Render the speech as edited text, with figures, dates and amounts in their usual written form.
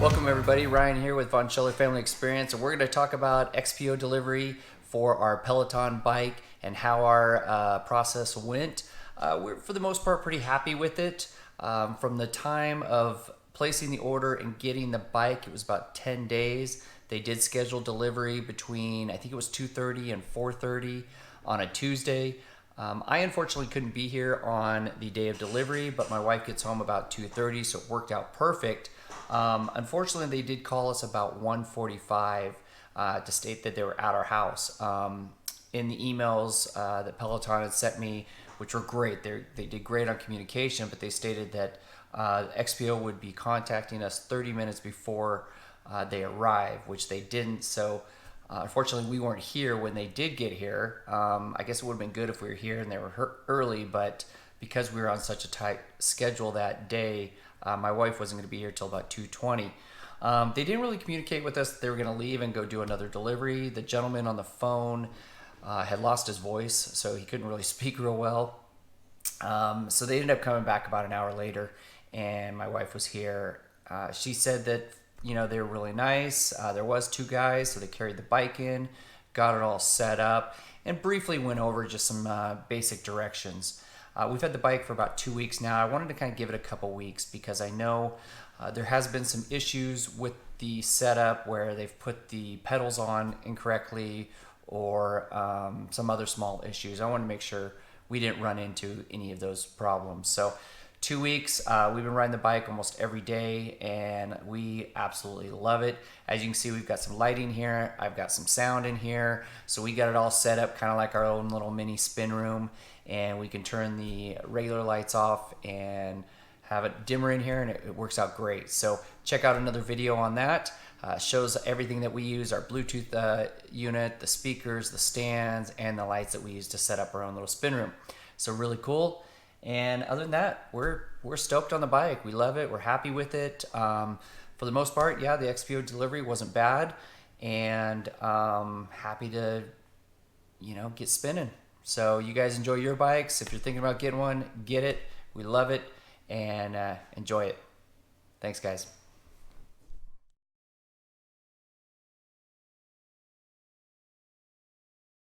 Welcome everybody, Ryan here with Von Schiller Family Experience, and we're going to talk about XPO delivery for our Peloton bike and how our process went. We're for the most part pretty happy with it. From the time of placing the order and getting the bike, it was about 10 days. They did schedule delivery between, I think it was 2:30 and 4:30 on a Tuesday. I unfortunately couldn't be here on the day of delivery, but my wife gets home about 2:30, so it worked out perfect. Unfortunately, they did call us about 1:45 to state that they were at our house. In the emails that Peloton had sent me, which were great, they did great on communication, but they stated that XPO would be contacting us 30 minutes before they arrive, which they didn't. So unfortunately, we weren't here when they did get here. I guess it would have been good if we were here and they were early, but because we were on such a tight schedule that day, my wife wasn't going to be here till about 2:20. They didn't really communicate with us that they were going to leave and go do another delivery. The gentleman on the phone had lost his voice, so he couldn't really speak real well. So they ended up coming back about an hour later, and my wife was here. She said that they were really nice. There was two guys, so they carried the bike in, got it all set up, and briefly went over just some basic directions. We've had the bike for about 2 weeks now. I wanted to kind of give it a couple weeks because I know there has been some issues with the setup where they've put the pedals on incorrectly or some other small issues. I want to make sure we didn't run into any of those problems. So 2 weeks, we've been riding the bike almost every day, and we absolutely love it. As you can see, we've got some lighting here. I've got some sound in here. So we got it all set up kind of like our own little mini spin room, and we can turn the regular lights off and have it dimmer in here, and it works out great. So check out another video on that. Shows everything that we use, our Bluetooth unit, the speakers, the stands, and the lights that we use to set up our own little spin room. So really cool. And other than that, we're stoked on the bike. We love it. We're happy with it. For the most part, yeah, the XPO delivery wasn't bad, and happy to get spinning. So you guys enjoy your bikes. If you're thinking about getting one, get it. We love it and enjoy it. Thanks, guys.